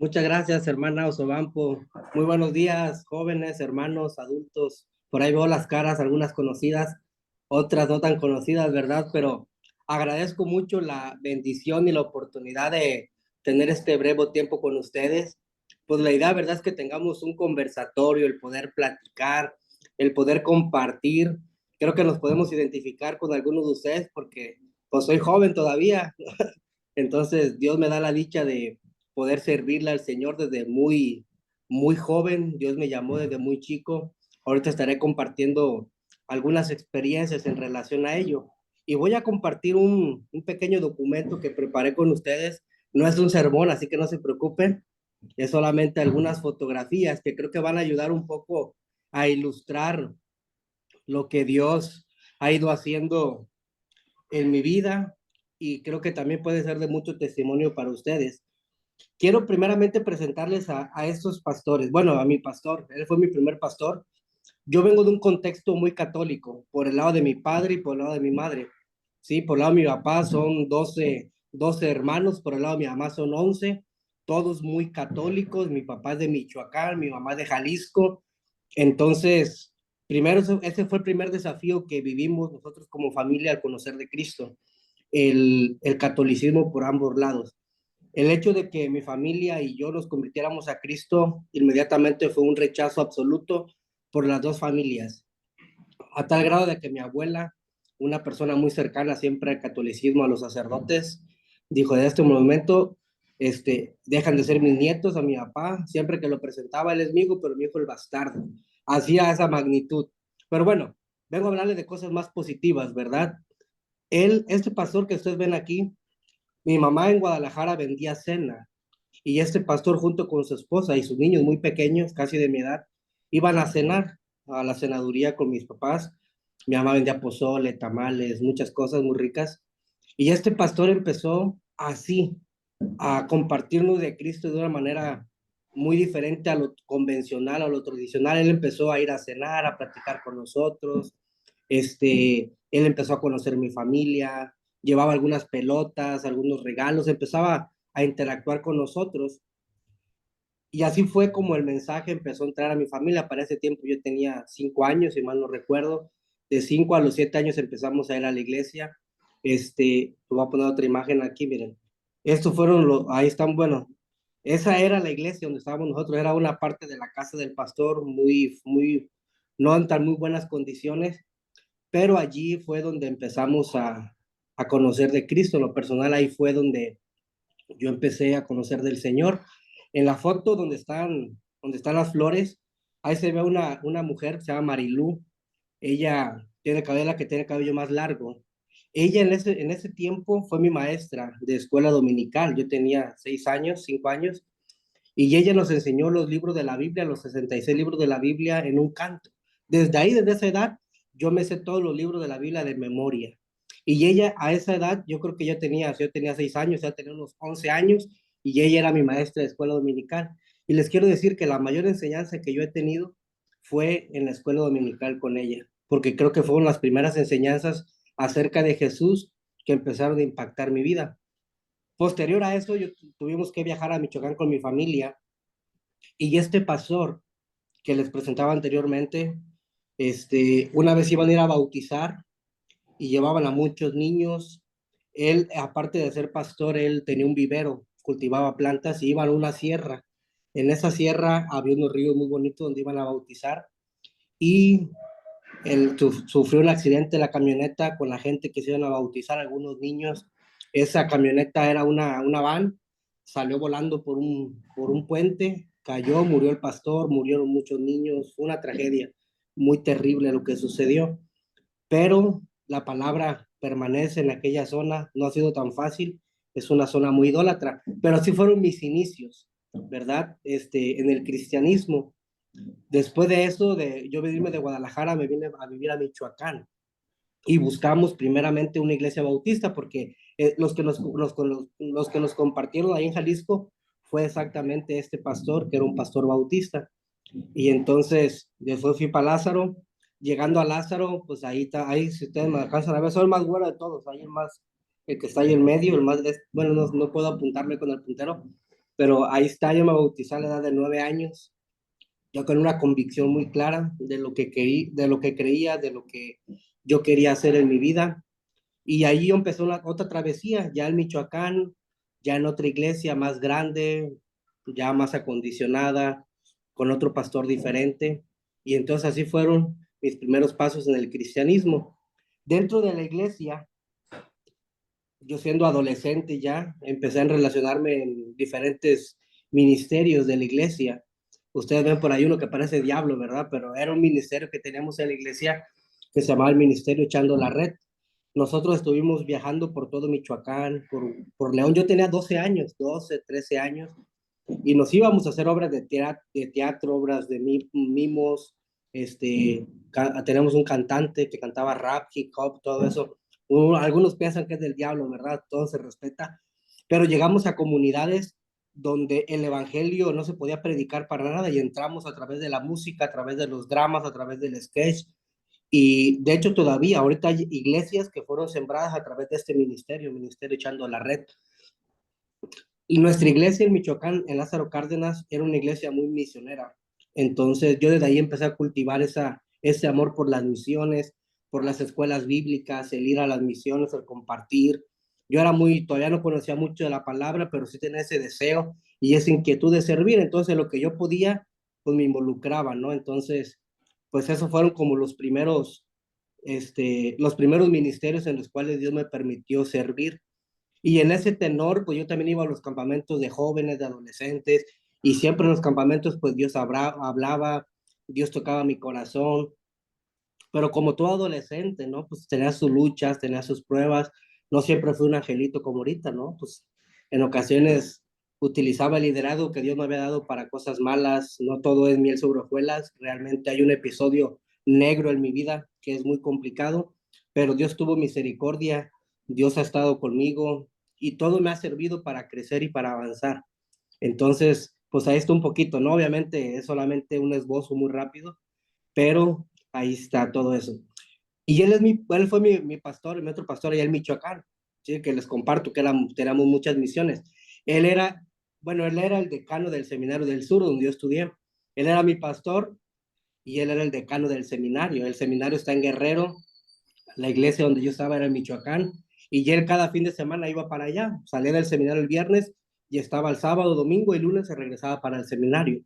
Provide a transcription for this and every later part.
Muchas gracias, hermana Osobampo. Muy buenos días, jóvenes, hermanos, adultos. Por ahí veo las caras, algunas conocidas, otras no tan conocidas, ¿verdad? Pero agradezco mucho la bendición y la oportunidad de tener este breve tiempo con ustedes. Pues la idea, ¿verdad? Es que tengamos un conversatorio, el poder platicar, el poder compartir. Creo que nos podemos identificar con algunos de ustedes porque pues soy joven todavía. Entonces, Dios me da la dicha de poder servirle al Señor desde muy joven. Dios me llamó desde muy chico. Ahorita estaré compartiendo algunas experiencias en relación a ello. Y voy a compartir un pequeño documento que preparé con ustedes. No es un sermón, así que no se preocupen. Es solamente algunas fotografías que creo que van a ayudar un poco a ilustrar lo que Dios ha ido haciendo en mi vida y creo que también puede ser de mucho testimonio para ustedes. Quiero primeramente presentarles a estos pastores. Bueno, a mi pastor, él fue mi primer pastor. Yo vengo de un contexto muy católico, por el lado de mi padre y por el lado de mi madre. Sí, por el lado de mi papá son doce hermanos, por el lado de mi mamá son 11, todos muy católicos. Mi papá es de Michoacán, mi mamá es de Jalisco. Entonces, primero, ese fue el primer desafío que vivimos nosotros como familia al conocer de Cristo, el catolicismo por ambos lados. El hecho de que mi familia y yo nos convirtiéramos a Cristo inmediatamente fue un rechazo absoluto por las dos familias, a tal grado de que mi abuela, una persona muy cercana siempre al catolicismo, a los sacerdotes, dijo: de este momento, dejan de ser mis nietos. A mi papá, siempre que lo presentaba, él es mi hijo, pero mi hijo el bastardo. Hacía esa magnitud. Pero bueno, vengo a hablarle de cosas más positivas, ¿verdad? Este pastor que ustedes ven aquí, mi mamá en Guadalajara vendía cena y este pastor junto con su esposa y sus niños muy pequeños, casi de mi edad, iban a cenar a la cenaduría con mis papás. Mi mamá vendía pozole, tamales, muchas cosas muy ricas. Y este pastor empezó así a compartirnos de Cristo de una manera muy diferente a lo convencional, a lo tradicional. Él empezó a ir a cenar, a platicar con nosotros. Él empezó a conocer mi familia, llevaba algunas pelotas, algunos regalos, empezaba a interactuar con nosotros. Y así fue como el mensaje empezó a entrar a mi familia. Para ese tiempo yo tenía 5 años, si mal no recuerdo. De 5 a los 7 años empezamos a ir a la iglesia. Voy a poner otra imagen aquí, miren. Estos fueron los, ahí están, bueno, esa era la iglesia donde estábamos nosotros. Era una parte de la casa del pastor, no en tan muy buenas condiciones, pero allí fue donde empezamos a conocer de Cristo. En lo personal, ahí fue donde yo empecé a conocer del Señor. En la foto donde están las flores, ahí se ve una mujer, se llama Marilú. Ella tiene cabello, la que tiene cabello más largo. Ella en ese tiempo fue mi maestra de escuela dominical. Yo tenía 6 años, 5 años, y ella nos enseñó los libros de la Biblia, los 66 libros de la Biblia en un canto. Desde ahí, desde esa edad, yo me sé todos los libros de la Biblia de memoria. Y ella a esa edad, yo creo que yo tenía 6 años, ya tenía unos 11 años, y ella era mi maestra de escuela dominical. Y les quiero decir que la mayor enseñanza que yo he tenido fue en la escuela dominical con ella, porque creo que fueron las primeras enseñanzas acerca de Jesús que empezaron a impactar mi vida. Posterior a eso, tuvimos que viajar a Michoacán con mi familia, y este pastor que les presentaba anteriormente, una vez iban a ir a bautizar y llevaban a muchos niños. Él, aparte de ser pastor, él tenía un vivero, cultivaba plantas y iban a una sierra. En esa sierra había unos ríos muy bonitos donde iban a bautizar, y él sufrió un accidente en la camioneta con la gente que se iban a bautizar, algunos niños. Esa camioneta era una van, salió volando por un puente, cayó, murió el pastor, murieron muchos niños. Fue una tragedia muy terrible lo que sucedió, pero la palabra permanece en aquella zona. No ha sido tan fácil, es una zona muy idólatra, pero así fueron mis inicios, ¿verdad? En el cristianismo. Después de eso, de yo venirme de Guadalajara, me vine a vivir a Michoacán y buscamos primeramente una iglesia bautista porque los que nos compartieron ahí en Jalisco fue exactamente este pastor, que era un pastor bautista. Y entonces, después fui para Lázaro. Llegando a Lázaro, pues ahí si ustedes me alcanzan a ver, soy el más güero de todos, ahí el que está ahí en medio, bueno, no puedo apuntarme con el puntero, pero ahí está, yo me bauticé a la edad de 9 años, yo con una convicción muy clara de lo que de lo que creía, de lo que yo quería hacer en mi vida. Y ahí empezó otra travesía, ya en Michoacán, ya en otra iglesia más grande, ya más acondicionada, con otro pastor diferente. Y entonces así fueron mis primeros pasos en el cristianismo. Dentro de la iglesia, yo siendo adolescente ya, empecé a relacionarme en diferentes ministerios de la iglesia. Ustedes ven por ahí uno que parece diablo, ¿verdad? Pero era un ministerio que teníamos en la iglesia que se llamaba el Ministerio Echando la Red. Nosotros estuvimos viajando por todo Michoacán, por León. Yo tenía 12 años, 12, 13 años, y nos íbamos a hacer obras de teatro, obras de mimos. Tenemos un cantante que cantaba rap, hip hop, todo eso. Algunos piensan que es del diablo, ¿verdad? Todo se respeta, pero llegamos a comunidades donde el evangelio no se podía predicar para nada y entramos a través de la música, a través de los dramas, a través del sketch. Y de hecho todavía ahorita hay iglesias que fueron sembradas a través de este ministerio, Ministerio Echando la Red. Y nuestra iglesia en Michoacán, en Lázaro Cárdenas, era una iglesia muy misionera. Entonces yo desde ahí empecé a cultivar ese amor por las misiones, por las escuelas bíblicas, el ir a las misiones, el compartir. Yo era todavía no conocía mucho de la palabra, pero sí tenía ese deseo y esa inquietud de servir. Entonces lo que yo podía, pues me involucraba, ¿no? Entonces, pues esos fueron como los primeros ministerios en los cuales Dios me permitió servir. Y en ese tenor, pues yo también iba a los campamentos de jóvenes, de adolescentes, y siempre en los campamentos, pues Dios hablaba, Dios tocaba mi corazón, pero como todo adolescente, ¿no? Pues tenía sus luchas, tenía sus pruebas, no siempre fui un angelito como ahorita, ¿no? Pues en ocasiones utilizaba el liderazgo que Dios me había dado para cosas malas, no todo es miel sobre hojuelas, realmente hay un episodio negro en mi vida que es muy complicado, pero Dios tuvo misericordia, Dios ha estado conmigo y todo me ha servido para crecer y para avanzar. Entonces, pues ahí está un poquito, ¿no? Obviamente es solamente un esbozo muy rápido, pero ahí está todo eso. Y él fue mi pastor, mi otro pastor allá en Michoacán, ¿sí? Que les comparto que teníamos muchas misiones. Él era, bueno, él era el decano del Seminario del Sur, donde yo estudié. Él era mi pastor y él era el decano del seminario. El seminario está en Guerrero, la iglesia donde yo estaba era en Michoacán, y él cada fin de semana iba para allá. Salía del seminario el viernes y estaba el sábado, domingo y lunes se regresaba para el seminario.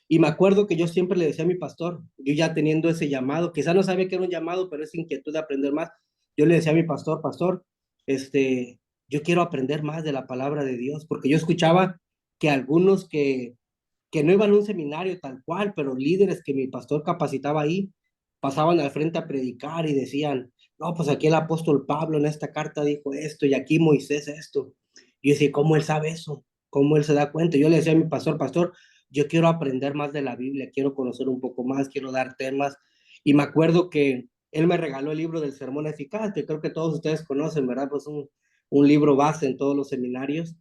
Y me acuerdo que yo siempre le decía a mi pastor, yo ya teniendo ese llamado, quizá no sabía que era un llamado, pero esa inquietud de aprender más, yo le decía a mi pastor, pastor, yo quiero aprender más de la palabra de Dios, porque yo escuchaba que algunos que no iban a un seminario tal cual, pero líderes que mi pastor capacitaba ahí, pasaban al frente a predicar y decían, no, pues aquí el apóstol Pablo en esta carta dijo esto y aquí Moisés esto. Y yo decía, ¿cómo él sabe eso? ¿Cómo él se da cuenta? Yo le decía a mi pastor, pastor, yo quiero aprender más de la Biblia, quiero conocer un poco más, quiero dar temas. Y me acuerdo que él me regaló el libro del Sermón Eficaz, que creo que todos ustedes conocen, ¿verdad? Pues un libro base en todos los seminarios.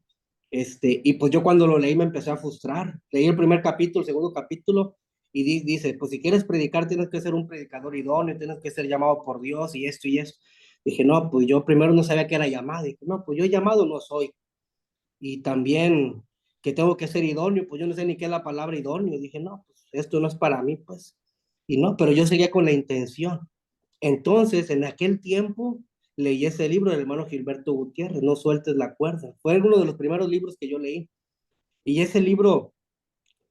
Y pues yo cuando lo leí me empecé a frustrar. Leí el primer capítulo, el segundo capítulo, y dice, pues si quieres predicar tienes que ser un predicador idóneo, tienes que ser llamado por Dios y esto y eso. Dije, no, pues yo primero no sabía que era llamado. Dije, no, pues yo llamado no soy. Y también que tengo que ser idóneo, pues yo no sé ni qué es la palabra idóneo. Dije, no, pues esto no es para mí, pues. Y no, pero yo seguía con la intención. Entonces, en aquel tiempo, leí ese libro del hermano Gilberto Gutiérrez, No sueltes la cuerda. Fue uno de los primeros libros que yo leí. Y ese libro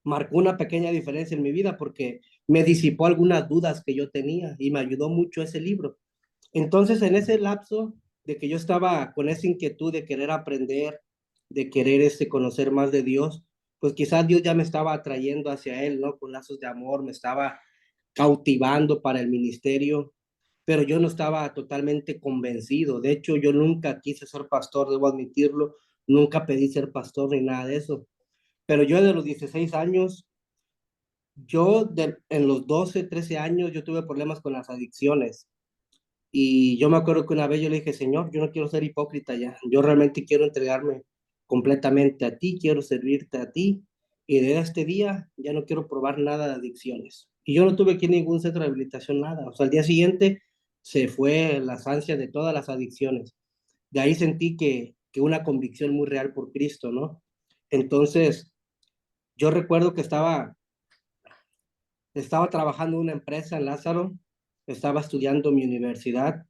marcó una pequeña diferencia en mi vida porque me disipó algunas dudas que yo tenía y me ayudó mucho ese libro. Entonces, en ese lapso de que yo estaba con esa inquietud de querer aprender, de querer conocer más de Dios, pues quizás Dios ya me estaba atrayendo hacia Él, ¿no? Con lazos de amor, me estaba cautivando para el ministerio, pero yo no estaba totalmente convencido. De hecho, yo nunca quise ser pastor, debo admitirlo, nunca pedí ser pastor ni nada de eso. Pero yo de los 16 años, en los 12 13 años, yo tuve problemas con las adicciones. Y yo me acuerdo que una vez yo le dije, Señor, yo no quiero ser hipócrita ya, yo realmente quiero entregarme completamente a ti, quiero servirte a ti, y de este día ya no quiero probar nada de adicciones. Y yo no tuve aquí ningún centro de rehabilitación, nada. O sea, al día siguiente se fue las ansias de todas las adicciones. De ahí sentí que una convicción muy real por Cristo, ¿no? Entonces, yo recuerdo que estaba trabajando en una empresa en Lázaro, estaba estudiando en mi universidad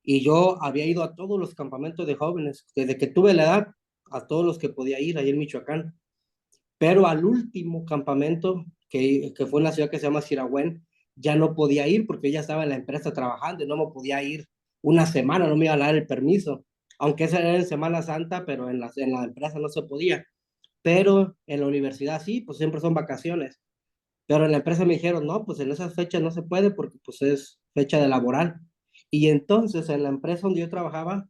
y yo había ido a todos los campamentos de jóvenes, desde que tuve la edad, a todos los que podía ir ahí en Michoacán. Pero al último campamento, que fue en la ciudad que se llama Siragüen, ya no podía ir porque ya estaba en la empresa trabajando y no me podía ir una semana, no me iba a dar el permiso. Aunque esa era en Semana Santa, pero en la empresa no se podía. Pero en la universidad sí, pues siempre son vacaciones. Pero en la empresa me dijeron, no, pues en esas fechas no se puede porque pues es fecha de laboral. Y entonces en la empresa donde yo trabajaba,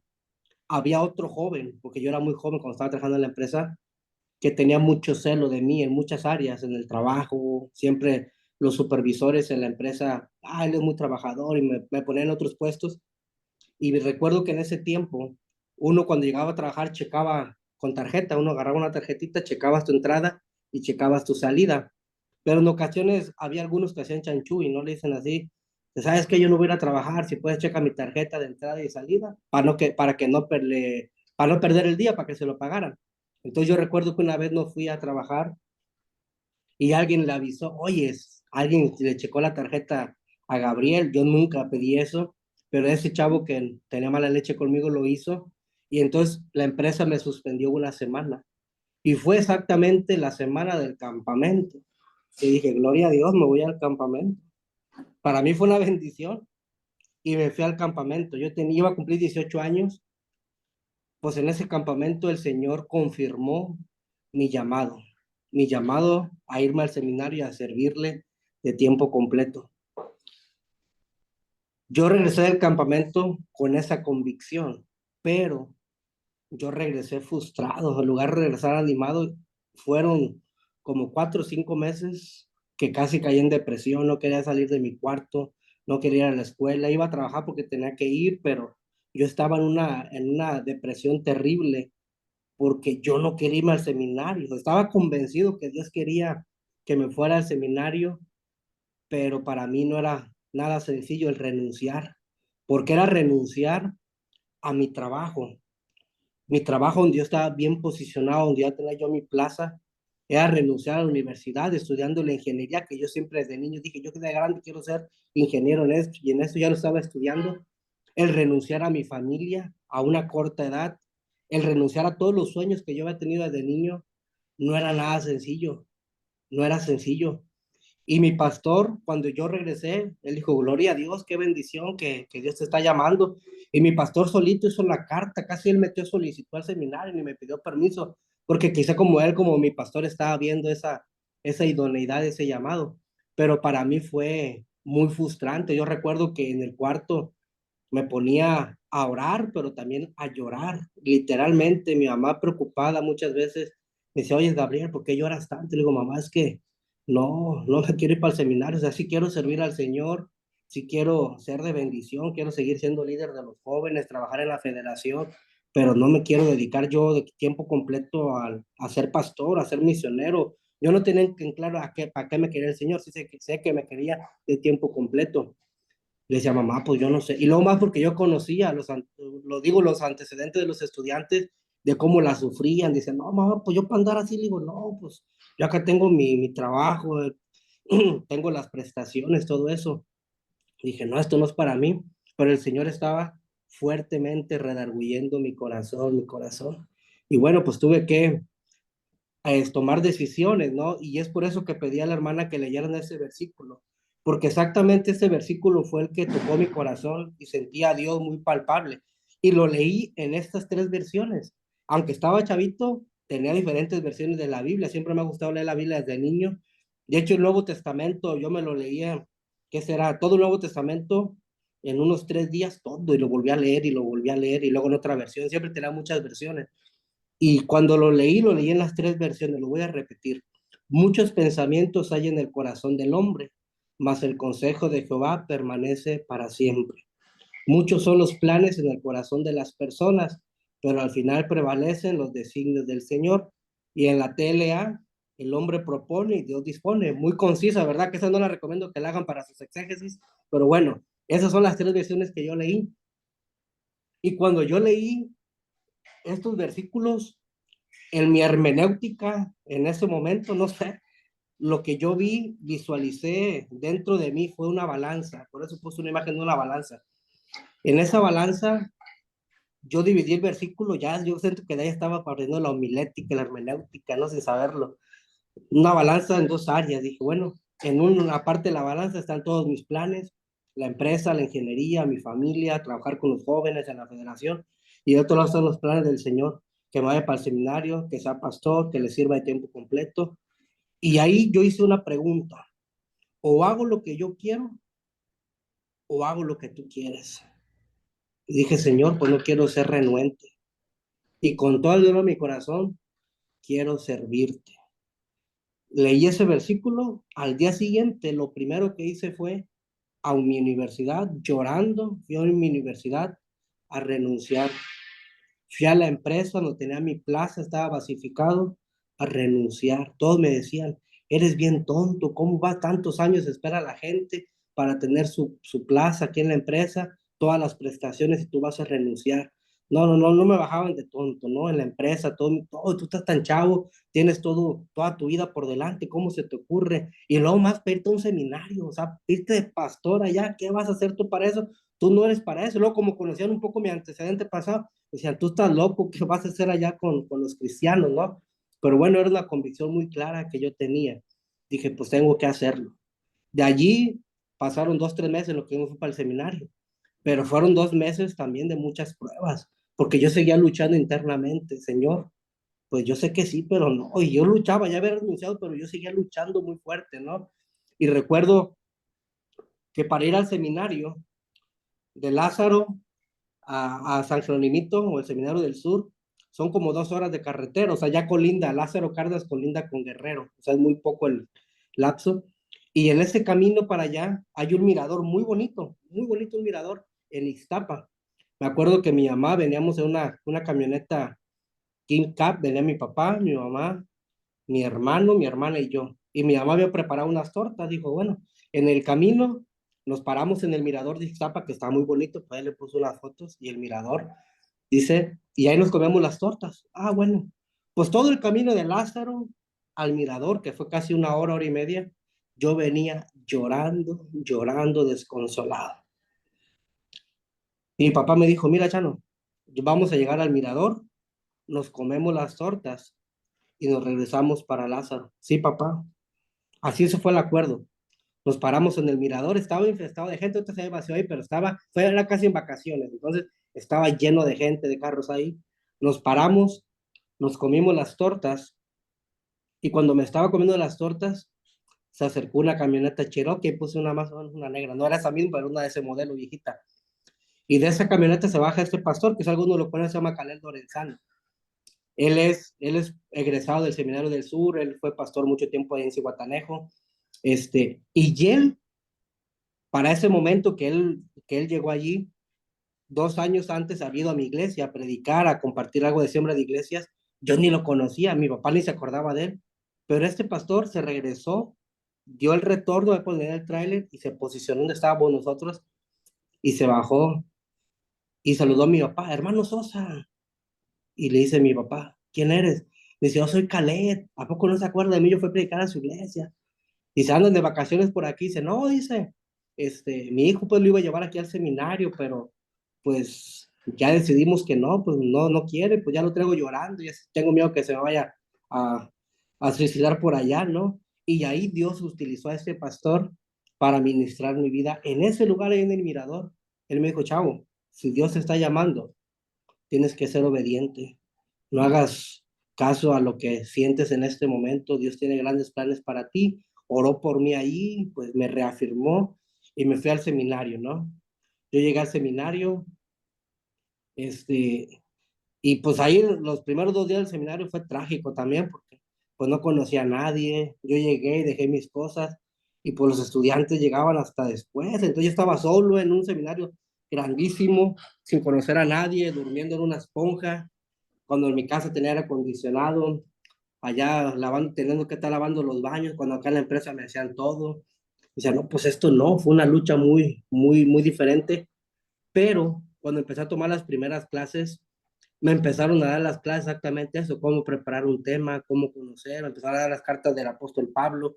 había otro joven, porque yo era muy joven cuando estaba trabajando en la empresa, que tenía mucho celo de mí en muchas áreas, en el trabajo, siempre los supervisores en la empresa, él es muy trabajador y me ponían en otros puestos. Y recuerdo que en ese tiempo, uno cuando llegaba a trabajar checaba con tarjeta, uno agarraba una tarjetita, checabas tu entrada y checabas tu salida. Pero en ocasiones había algunos que hacían chanchú y no le dicen así, sabes que yo no voy a ir a trabajar, si puedes checar mi tarjeta de entrada y salida, para no perder el día, para que se lo pagaran. Entonces yo recuerdo que una vez no fui a trabajar y alguien le avisó, oye, alguien le checó la tarjeta a Gabriel, yo nunca pedí eso, pero ese chavo que tenía mala leche conmigo lo hizo y entonces la empresa me suspendió una semana y fue exactamente la semana del campamento. Y dije, gloria a Dios, me voy al campamento. Para mí fue una bendición y me fui al campamento. Iba a cumplir 18 años, pues en ese campamento el Señor confirmó mi llamado a irme al seminario y a servirle de tiempo completo. Yo regresé del campamento con esa convicción, pero yo regresé frustrado. En lugar de regresar animado, fueron como 4 o 5 meses que casi caí en depresión, no quería salir de mi cuarto, no quería ir a la escuela, iba a trabajar porque tenía que ir, pero yo estaba en una depresión terrible porque yo no quería irme al seminario. Estaba convencido que Dios quería que me fuera al seminario, pero para mí no era nada sencillo el renunciar, porque era renunciar a mi trabajo donde yo estaba bien posicionado, donde ya tenía yo mi plaza, era renunciar a la universidad estudiando la ingeniería, que yo siempre desde niño dije, yo que de grande quiero ser ingeniero en esto, y en esto ya lo estaba estudiando, el renunciar a mi familia a una corta edad, el renunciar a todos los sueños que yo había tenido desde niño, no era nada sencillo, no era sencillo. Y mi pastor, cuando yo regresé, él dijo, gloria a Dios, qué bendición que Dios te está llamando. Y mi pastor solito hizo la carta, casi él metió solicitud al seminario, ni me pidió permiso, porque quizá como él, como mi pastor, estaba viendo esa idoneidad, ese llamado. Pero para mí fue muy frustrante. Yo recuerdo que en el cuarto me ponía a orar, pero también a llorar. Literalmente, mi mamá preocupada muchas veces me decía, oye, Gabriel, ¿por qué lloras tanto? Le digo, mamá, es que no me quiero ir para el seminario, o sea, sí quiero servir al Señor, sí quiero ser de bendición, quiero seguir siendo líder de los jóvenes, trabajar en la federación, pero no me quiero dedicar yo de tiempo completo a ser pastor, a ser misionero. Yo no tenía en claro para qué me quería el Señor, sí sé que me quería de tiempo completo. Le decía, mamá, pues yo no sé. Y luego más porque yo conocía los antecedentes de los estudiantes, de cómo la sufrían. Dicen, no, mamá, pues yo para andar así, le digo, no, pues yo acá tengo mi trabajo, tengo las prestaciones, todo eso. Dije, no, esto no es para mí. Pero el Señor estaba fuertemente redarguyendo mi corazón, mi corazón. Y bueno, pues tuve que tomar decisiones, ¿no? Y es por eso que pedí a la hermana que leyeran ese versículo, porque exactamente ese versículo fue el que tocó mi corazón y sentía a Dios muy palpable. Y lo leí en estas tres versiones. Aunque estaba chavito, tenía diferentes versiones de la Biblia. Siempre me ha gustado leer la Biblia desde niño. De hecho, el Nuevo Testamento, yo me lo leía, ¿qué será? Todo el Nuevo Testamento en unos 3 días, todo, y lo volví a leer y lo volví a leer, y luego en otra versión. Siempre tenía muchas versiones. Y cuando lo leí en las tres versiones, lo voy a repetir. Muchos pensamientos hay en el corazón del hombre, mas el consejo de Jehová permanece para siempre. Muchos son los planes en el corazón de las personas, pero al final prevalecen los designios del Señor. Y en la TLA, el hombre propone y Dios dispone. Muy concisa, ¿verdad? Que esa no la recomiendo que la hagan para sus exégesis, pero bueno, esas son las tres versiones que yo leí. Y cuando yo leí estos versículos, En mi hermenéutica, en ese momento, no sé, lo que yo vi, visualicé dentro de mí fue una balanza, por eso puse una imagen de una balanza. En esa balanza, yo dividí el versículo, ya yo siento que de ahí estaba aprendiendo la homilética, la hermenéutica, no sin saberlo. Una balanza en dos áreas, dije, bueno, en una parte de la balanza están todos mis planes, la empresa, la ingeniería, mi familia, trabajar con los jóvenes en la federación, y de otro lado están los planes del Señor, que vaya para el seminario, que sea pastor, que le sirva de tiempo completo. Y ahí yo hice una pregunta, o hago lo que yo quiero, o hago lo que tú quieres. Y dije, Señor, pues no quiero ser renuente. Y con todo el dolor de mi corazón, quiero servirte. Leí ese versículo, al día siguiente lo primero que hice fue a mi universidad, llorando, fui a mi universidad a renunciar. Fui a la empresa donde tenía mi plaza, estaba basificado, a renunciar. Todos me decían, eres bien tonto, ¿cómo va tantos años espera la gente para tener su plaza aquí en la empresa, todas las prestaciones y tú vas a renunciar? No, no, no, no me bajaban de tonto, ¿no? En la empresa, todo, tú estás tan chavo, tienes toda tu vida por delante, ¿cómo se te ocurre? Y luego más pedirte a un seminario, o sea, irte de pastor allá, ¿qué vas a hacer tú para eso? Tú no eres para eso. Luego, como conocían un poco mi antecedente pasado, decían, tú estás loco, ¿qué vas a hacer allá con los cristianos, no? Pero bueno, era una convicción muy clara que yo tenía. Dije, pues tengo que hacerlo. De allí pasaron 2, 3 meses en lo que yo fui para el seminario, pero fueron 2 meses también de muchas pruebas, porque yo seguía luchando internamente, Señor, pues yo sé que sí, pero no, y yo luchaba, ya había renunciado, pero yo seguía luchando muy fuerte, ¿no? Y recuerdo que para ir al seminario de Lázaro a San Jerónimo o el Seminario del Sur, son como 2 horas de carretera, o sea, ya colinda, Lázaro Cárdenas colinda con Guerrero, o sea, es muy poco el lapso. Y en ese camino para allá hay un mirador muy bonito un mirador en Ixtapa. Me acuerdo que mi mamá, veníamos en una camioneta King Cab, venía mi papá, mi mamá, mi hermano, mi hermana y yo. Y mi mamá había preparado unas tortas, dijo, bueno, en el camino nos paramos en el mirador de Ixtapa, que está muy bonito, pues ahí le puso unas fotos y el mirador, dice, y ahí nos comemos las tortas. Ah, bueno, pues todo el camino de Lázaro al mirador, que fue casi 1 hora, hora y media, yo venía llorando, llorando, desconsolado. Y mi papá me dijo, mira, Chano, vamos a llegar al mirador, nos comemos las tortas y nos regresamos para Lázaro. Sí, papá. Así eso fue el acuerdo. Nos paramos en el mirador, estaba infestado de gente, entonces se vació ahí, pero era casi en vacaciones, entonces estaba lleno de gente, de carros ahí. Nos paramos, nos comimos las tortas, y cuando me estaba comiendo las tortas, se acercó una camioneta Cherokee y puse una más o menos una negra. No era esa misma, pero una de ese modelo viejita. Y de esa camioneta se baja este pastor, que es alguno lo conoce, se llama Calel Lorenzano. Él es egresado del Seminario del Sur, él fue pastor mucho tiempo ahí en Cihuatanejo. Y él, para ese momento que él llegó allí, 2 años antes había ido a mi iglesia a predicar, a compartir algo de siembra de iglesias. Yo ni lo conocía, mi papá ni se acordaba de él. Pero este pastor se regresó, dio el retorno de poner el tráiler y se posicionó donde estábamos nosotros y se bajó y saludó a mi papá, hermano Sosa. Y le dice a mi papá, ¿quién eres? Me dice, yo soy Caleb, ¿a poco no se acuerda de mí? Yo fui a predicar a su iglesia. Y se andan de vacaciones por aquí. Dice, no, dice, mi hijo pues lo iba a llevar aquí al seminario, pero pues ya decidimos que no, pues no, no quiere, pues ya lo traigo llorando, ya tengo miedo que se me vaya a, a suicidar por allá, ¿no? Y ahí Dios utilizó a este pastor para ministrar mi vida en ese lugar ahí en el mirador. Él me dijo, chavo, si Dios te está llamando, tienes que ser obediente. No hagas caso a lo que sientes en este momento. Dios tiene grandes planes para ti. Oró por mí ahí, pues me reafirmó y me fui al seminario, ¿no? Yo llegué al seminario, este, y pues ahí los primeros 2 días del seminario fue trágico también, porque pues no conocía a nadie. Yo llegué y dejé mis cosas, y pues los estudiantes llegaban hasta después. Entonces yo estaba solo en un seminario grandísimo, sin conocer a nadie, durmiendo en una esponja, cuando en mi casa tenía aire acondicionado, allá lavando, teniendo que estar lavando los baños, cuando acá en la empresa me hacían todo. O sea, no, pues esto no, fue una lucha muy, muy, muy diferente. Pero cuando empecé a tomar las primeras clases, me empezaron a dar las clases exactamente eso, cómo preparar un tema, cómo conocer, me empezaron a dar las cartas del apóstol Pablo,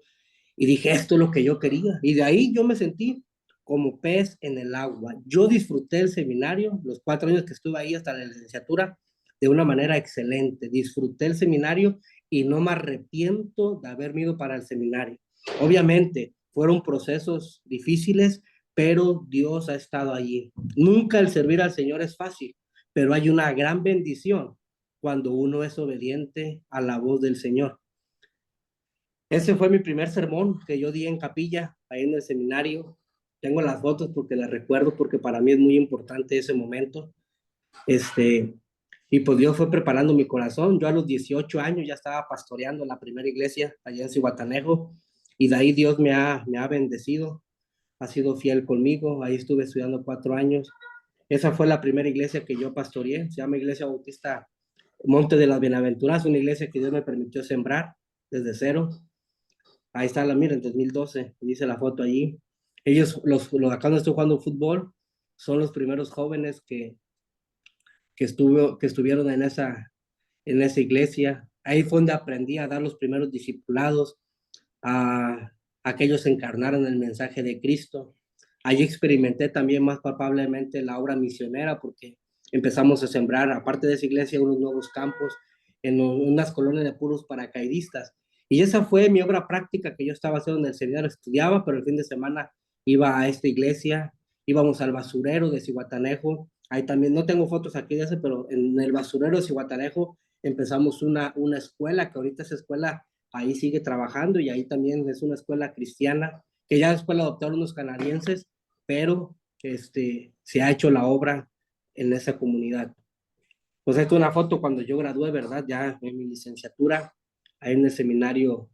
y dije, esto es lo que yo quería. Y de ahí yo me sentí como pez en el agua. Yo disfruté el seminario, los 4 años que estuve ahí hasta la licenciatura, de una manera excelente. Disfruté el seminario y no me arrepiento de haberme ido para el seminario. Obviamente, fueron procesos difíciles, pero Dios ha estado allí. Nunca el servir al Señor es fácil, pero hay una gran bendición cuando uno es obediente a la voz del Señor. Ese fue mi primer sermón que yo di en capilla, ahí en el seminario. Tengo las fotos porque las recuerdo, porque para mí es muy importante ese momento. Este, y pues Dios fue preparando mi corazón. Yo a los 18 años ya estaba pastoreando la primera iglesia allá en Zihuatanejo, y de ahí Dios me ha bendecido, ha sido fiel conmigo. Ahí estuve estudiando 4 años. Esa fue la primera iglesia que yo pastoreé, se llama Iglesia Bautista Monte de las Bienaventuranzas, una iglesia que Dios me permitió sembrar desde cero. Ahí está la, mira, en 2012, dice la foto allí. Ellos, los acá donde estoy jugando fútbol, son los primeros jóvenes que estuvieron en esa iglesia. Ahí fue donde aprendí a dar los primeros discipulados, a que ellos encarnaran el mensaje de Cristo. Ahí experimenté también más palpablemente la obra misionera, porque empezamos a sembrar, aparte de esa iglesia, unos nuevos campos en unas colonias de puros paracaidistas. Y esa fue mi obra práctica que yo estaba haciendo en el seminario. Estudiaba, pero el fin de semana iba a esta iglesia, íbamos al basurero de Zihuatanejo. Ahí también, no tengo fotos aquí de ese, pero en el basurero de Zihuatanejo empezamos una escuela, que ahorita esa escuela ahí sigue trabajando, y ahí también es una escuela cristiana, que ya después la adoptaron unos canadienses, pero se ha hecho la obra en esa comunidad. Pues esta es una foto cuando yo gradué, ¿verdad? Ya en mi licenciatura, ahí en el seminario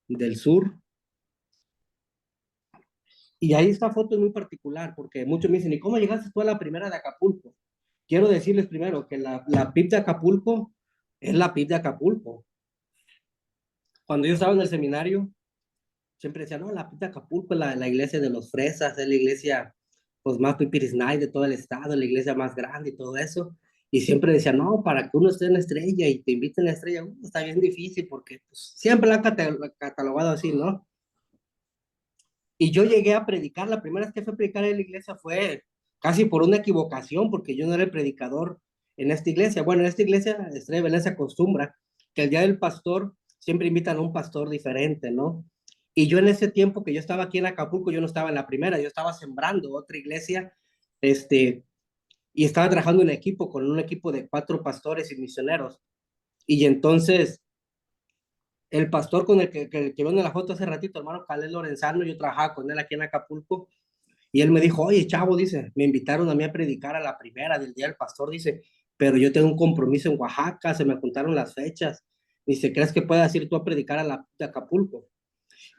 del sur. Y ahí esta foto es muy particular, porque muchos me dicen, ¿y cómo llegaste tú a la primera de Acapulco? Quiero decirles primero que la PIB de Acapulco es la PIB de Acapulco. Cuando yo estaba en el seminario, siempre decían, no, la PIB de Acapulco es la iglesia de los fresas, es la iglesia pues más pipirisnay de todo el estado, la iglesia más grande y todo eso. Y siempre decían, no, para que uno esté en la estrella y te inviten a la estrella, está bien difícil, porque pues, siempre la han catalogado así, ¿no? Y yo llegué a predicar, la primera vez que fui a predicar en la iglesia fue casi por una equivocación, porque yo no era el predicador en esta iglesia. Bueno, en esta iglesia, Estrella de Belén, se acostumbra que el día del pastor siempre invitan a un pastor diferente, ¿no? Y yo en ese tiempo que yo estaba aquí en Acapulco, yo no estaba en la primera, yo estaba sembrando otra iglesia, y estaba trabajando en equipo con un equipo de 4 pastores y misioneros. Y entonces el pastor con el que vio en la foto hace ratito, hermano Caleb Lorenzano, yo trabajaba con él aquí en Acapulco, y él me dijo, oye, chavo, dice, me invitaron a mí a predicar a la primera del Día del Pastor, dice, pero yo tengo un compromiso en Oaxaca, se me juntaron las fechas. Dice, ¿crees que puedas ir tú a predicar a la de Acapulco?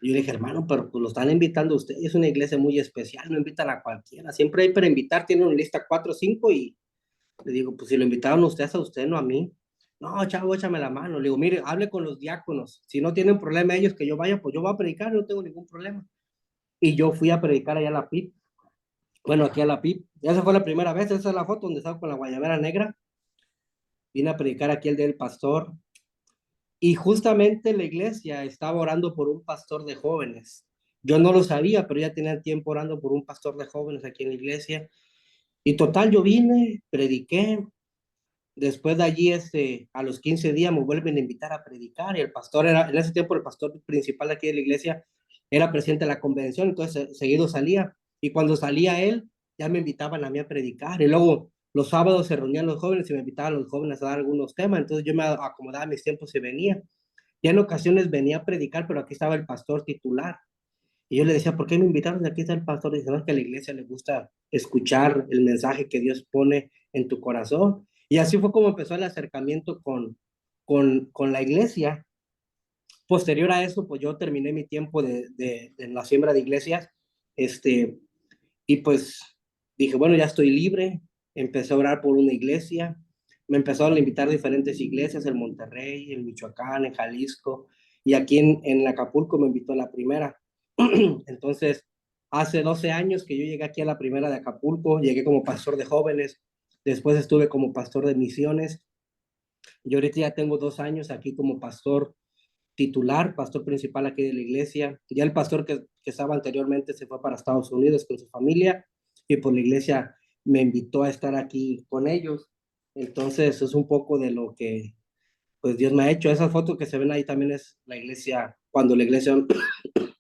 Y yo le dije, hermano, pero pues lo están invitando a usted, es una iglesia muy especial, no invitan a cualquiera, siempre hay para invitar, tienen una lista 4 o 5, y le digo, pues si lo invitaron a usted, es a usted, no a mí. No, chavo, échame la mano. Le digo, mire, hable con los diáconos. Si no tienen problema ellos que yo vaya, pues yo voy a predicar, no tengo ningún problema. Y yo fui a predicar allá a la PIB. Bueno, aquí a la PIB. Esa fue la primera vez, esa es la foto donde estaba con la guayabera negra. Vine a predicar aquí el del pastor. Y justamente la iglesia estaba orando por un pastor de jóvenes. Yo no lo sabía, pero ya tenía tiempo orando por un pastor de jóvenes aquí en la iglesia. Y total, yo vine, prediqué. Después de allí, a los 15 días me vuelven a invitar a predicar, y el pastor era, en ese tiempo el pastor principal aquí de la iglesia era presidente de la convención, entonces seguido salía, y cuando salía él, ya me invitaban a mí a predicar, y luego los sábados se reunían los jóvenes y me invitaban a los jóvenes a dar algunos temas, entonces yo me acomodaba mis tiempos y venía. Ya en ocasiones venía a predicar, pero aquí estaba el pastor titular, y yo le decía, ¿por qué me invitaron? Aquí está el pastor. Dice, no, es que a la iglesia le gusta escuchar el mensaje que Dios pone en tu corazón. Y así fue como empezó el acercamiento con la iglesia. Posterior a eso, pues yo terminé mi tiempo de la siembra de iglesias, este, y pues dije, bueno, ya estoy libre. Empecé a orar por una iglesia. Me empezaron a invitar a diferentes iglesias en Monterrey, en Michoacán, en Jalisco, y aquí en Acapulco me invitó a la primera. Entonces, hace 12 años que yo llegué aquí a la primera de Acapulco, llegué como pastor de jóvenes. Después estuve como pastor de misiones. Yo ahorita ya tengo 2 años aquí como pastor titular, pastor principal aquí de la iglesia. Ya el pastor que estaba anteriormente se fue para Estados Unidos con su familia y por la iglesia me invitó a estar aquí con ellos. Entonces es un poco de lo que pues Dios me ha hecho. Esa foto que se ven ahí también es la iglesia, cuando la iglesia,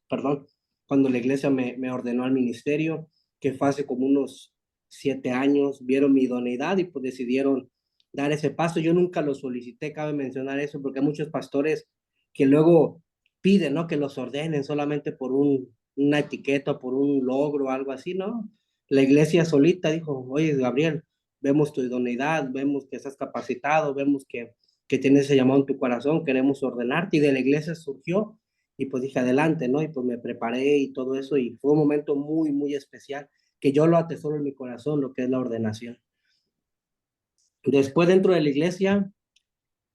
perdón, cuando la iglesia me ordenó al ministerio, que fue hace como unos 7 años, vieron mi idoneidad y pues decidieron dar ese paso. Yo nunca lo solicité, cabe mencionar eso, porque hay muchos pastores que luego piden, ¿no? Que los ordenen solamente por una etiqueta, por un logro, algo así, ¿no? La iglesia solita dijo, oye, Gabriel, vemos tu idoneidad, vemos que estás capacitado, vemos que tienes ese llamado en tu corazón, queremos ordenarte, y de la iglesia surgió y pues dije adelante, ¿no? Y pues me preparé y todo eso y fue un momento muy, muy especial que yo lo atesoro en mi corazón, lo que es la ordenación. Después dentro de la iglesia,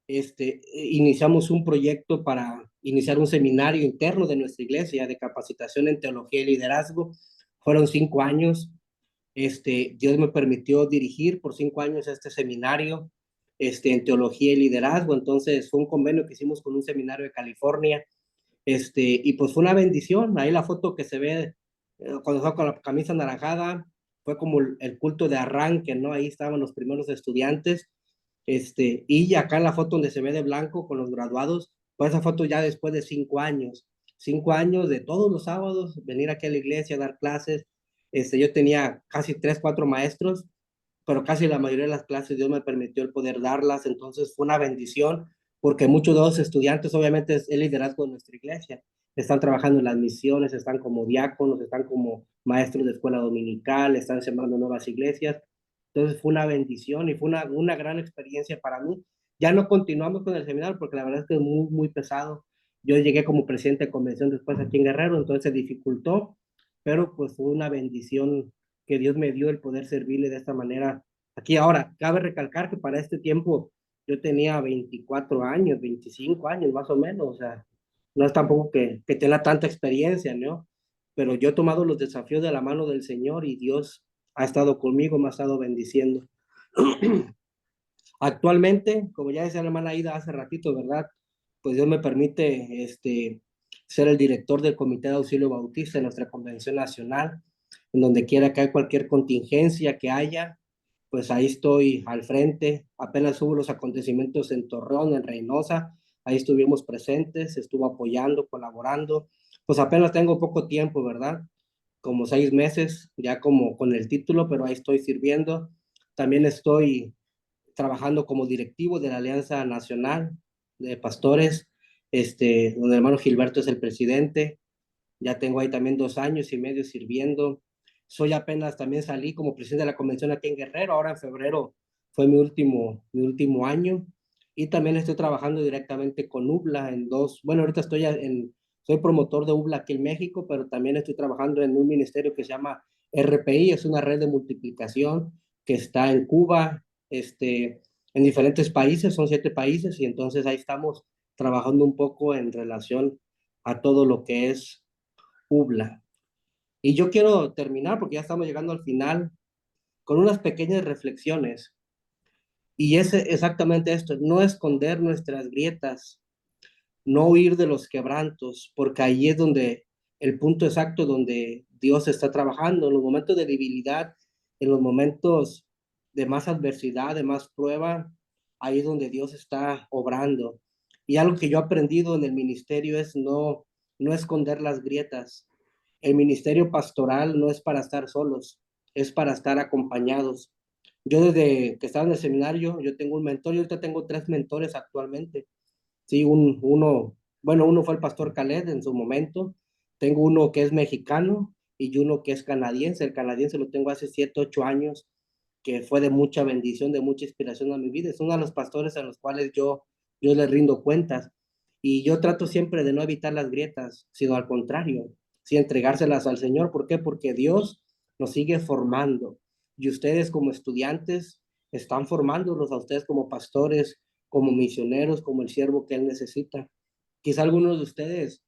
iniciamos un proyecto para iniciar un seminario interno de nuestra iglesia de capacitación en teología y liderazgo. Fueron 5 años. Dios me permitió dirigir por 5 años este seminario en teología y liderazgo. Entonces fue un convenio que hicimos con un seminario de California. Y pues fue una bendición. Ahí la foto que se ve cuando estaba con la camisa anaranjada fue como el culto de arranque, ¿no? Ahí estaban los primeros estudiantes. Y acá en la foto donde se ve de blanco con los graduados, pues esa foto ya después de 5 años. 5 años de todos los sábados venir aquí a la iglesia a dar clases. Yo tenía casi 3, 4 maestros, pero casi la mayoría de las clases Dios me permitió el poder darlas, entonces fue una bendición, porque muchos de los estudiantes, obviamente es el liderazgo de nuestra iglesia, están trabajando en las misiones, están como diáconos, están como maestros de escuela dominical, están sembrando nuevas iglesias, entonces fue una bendición y fue una gran experiencia para mí. Ya no continuamos con el seminario porque la verdad es que es muy, muy pesado. Yo llegué como presidente de convención después aquí en Guerrero, entonces se dificultó, pero pues fue una bendición que Dios me dio el poder servirle de esta manera aquí. Ahora, cabe recalcar que para este tiempo yo tenía 24 años, 25 años más o menos, o sea, no es tampoco que tenga tanta experiencia, ¿no? Pero yo he tomado los desafíos de la mano del Señor y Dios ha estado conmigo, me ha estado bendiciendo. Actualmente, como ya decía la hermana Aida hace ratito, ¿verdad? Pues Dios me permite ser el director del Comité de Auxilio Bautista en nuestra Convención Nacional, en donde quiera que haya cualquier contingencia que haya, pues ahí estoy al frente. Apenas hubo los acontecimientos en Torreón, en Reynosa, ahí estuvimos presentes, estuvo apoyando, colaborando. Pues apenas tengo poco tiempo, ¿verdad? Como 6 meses, ya como con el título, pero ahí estoy sirviendo. También estoy trabajando como directivo de la Alianza Nacional de Pastores, donde el hermano Gilberto es el presidente. Ya tengo ahí también 2 años y medio sirviendo. Soy apenas, también salí como presidente de la convención aquí en Guerrero. Ahora en febrero fue mi último año. Y también estoy trabajando directamente con UBLA en bueno, ahorita soy promotor de UBLA aquí en México, pero también estoy trabajando en un ministerio que se llama RPI, es una red de multiplicación que está en Cuba, en diferentes países, son 7 países, y entonces ahí estamos trabajando un poco en relación a todo lo que es UBLA. Y yo quiero terminar, porque ya estamos llegando al final, con unas pequeñas reflexiones. Y es exactamente esto, no esconder nuestras grietas, no huir de los quebrantos, porque ahí es donde el punto exacto donde Dios está trabajando, en los momentos de debilidad, en los momentos de más adversidad, de más prueba, ahí es donde Dios está obrando. Y algo que yo he aprendido en el ministerio es no esconder las grietas. El ministerio pastoral no es para estar solos, es para estar acompañados. Yo desde que estaba en el seminario, yo tengo un mentor y ahorita tengo 3 mentores actualmente. Sí, uno fue el pastor Khaled en su momento, tengo uno que es mexicano y uno que es canadiense. El canadiense lo tengo hace 7, 8 años, que fue de mucha bendición, de mucha inspiración a mi vida. Es uno de los pastores a los cuales yo les rindo cuentas. Y yo trato siempre de no evitar las grietas, sino al contrario, sí entregárselas al Señor. ¿Por qué? Porque Dios nos sigue formando. Y ustedes como estudiantes están formándolos a ustedes como pastores, como misioneros, como el siervo que Él necesita. Quizá algunos de ustedes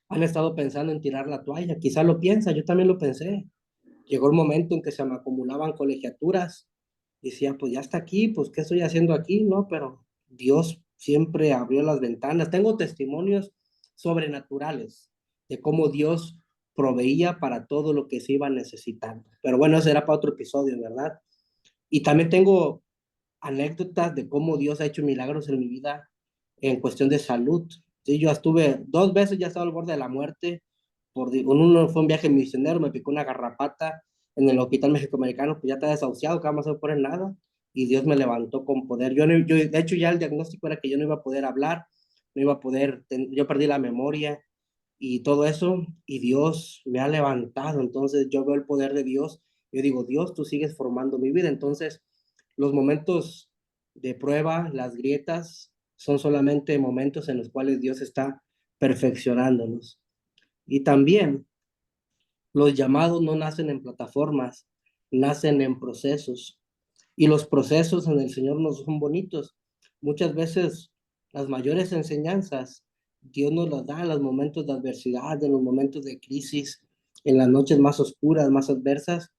han estado pensando en tirar la toalla, quizá lo piensa, yo también lo pensé. Llegó el momento en que se me acumulaban colegiaturas Y decía, pues ya está aquí, pues ¿qué estoy haciendo aquí? No, pero Dios siempre abrió las ventanas. Tengo testimonios sobrenaturales de cómo Dios proveía para todo lo que se iba necesitando. Pero bueno, eso era para otro episodio, ¿verdad? Y también tengo anécdotas de cómo Dios ha hecho milagros en mi vida en cuestión de salud. Sí, yo estuve 2 veces, ya estaba al borde de la muerte. Uno fue un viaje misionero, me picó una garrapata en el hospital México-Americano, pues ya está desahuciado, que vamos a hacer por nada. Y Dios me levantó con poder. De hecho, ya el diagnóstico era que yo no iba a poder hablar, no iba a poder, yo perdí la memoria y todo eso, y Dios me ha levantado. Entonces yo veo el poder de Dios. Yo digo, Dios, tú sigues formando mi vida. Entonces, los momentos de prueba, las grietas, son solamente momentos en los cuales Dios está perfeccionándonos. Y también los llamados no nacen en plataformas, nacen en procesos. Y los procesos en el Señor no son bonitos. Muchas veces las mayores enseñanzas Dios nos las da en los momentos de adversidad, en los momentos de crisis, en las noches más oscuras, más adversas,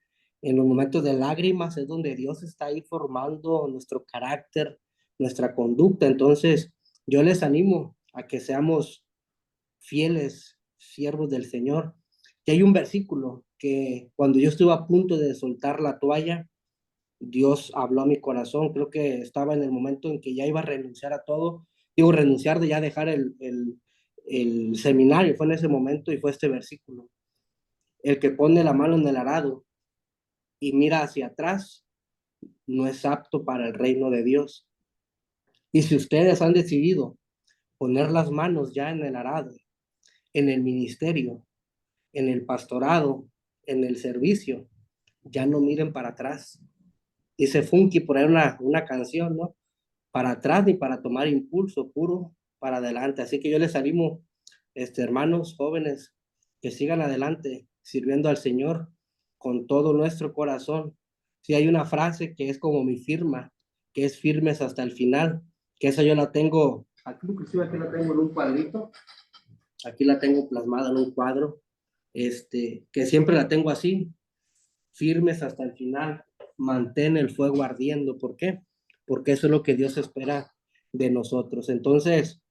en los momentos de lágrimas, es donde Dios está ahí formando nuestro carácter, nuestra conducta. Entonces, yo les animo a que seamos fieles siervos del Señor. Y hay un versículo que cuando yo estuve a punto de soltar la toalla, Dios habló a mi corazón. Creo que estaba en el momento en que ya iba a renunciar a todo. Digo, renunciar de ya dejar el seminario. Fue en ese momento y fue este versículo. El que pone la mano en el arado y mira hacia atrás no es apto para el reino de Dios. Y si ustedes han decidido poner las manos ya en el arado, en el ministerio, en el pastorado, en el servicio, ya no miren para atrás. Dice Funky por ahí una canción, ¿no? Para atrás ni para tomar impulso, puro para adelante. Así que yo les animo, hermanos jóvenes, que sigan adelante sirviendo al Señor con todo nuestro corazón. Si hay una frase que es como mi firma, que es firmes hasta el final, que esa yo la tengo, aquí inclusive aquí la tengo en un cuadrito, aquí la tengo plasmada en un cuadro, que siempre la tengo así, firmes hasta el final, mantén el fuego ardiendo. ¿Por qué? Porque eso es lo que Dios espera de nosotros. Entonces,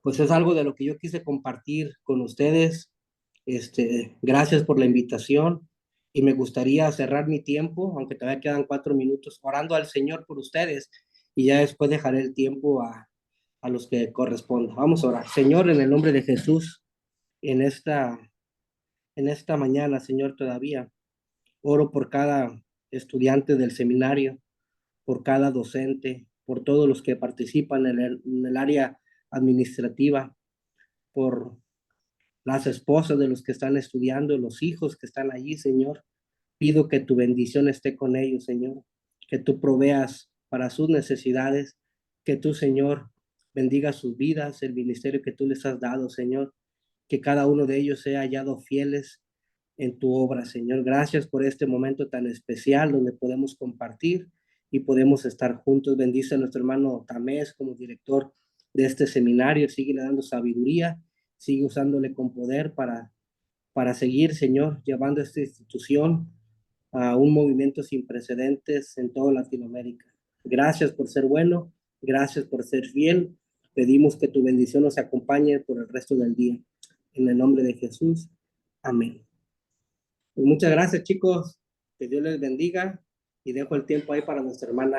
pues es algo de lo que yo quise compartir con ustedes. Gracias por la invitación y me gustaría cerrar mi tiempo, aunque todavía quedan 4 minutos, orando al Señor por ustedes y ya después dejaré el tiempo a los que corresponda. Vamos a orar. Señor, en el nombre de Jesús, en esta, en esta mañana, Señor, todavía oro por cada estudiante del seminario, por cada docente, por todos los que participan en el área administrativa, por las esposas de los que están estudiando, los hijos que están allí, Señor. Pido que tu bendición esté con ellos, Señor, que tú proveas para sus necesidades, que tú, Señor, bendiga sus vidas, el ministerio que tú les has dado, Señor, que cada uno de ellos sea hallado fieles en tu obra, Señor. Gracias por este momento tan especial donde podemos compartir y podemos estar juntos. Bendice a nuestro hermano Tamés como director de este seminario. Sigue dando sabiduría, sigue usándole con poder para seguir, Señor, llevando esta institución a un movimiento sin precedentes en toda Latinoamérica. Gracias por ser bueno, gracias por ser fiel. Pedimos que tu bendición nos acompañe por el resto del día. En el nombre de Jesús. Amén. Pues muchas gracias, chicos. Que Dios les bendiga y dejo el tiempo ahí para nuestra hermana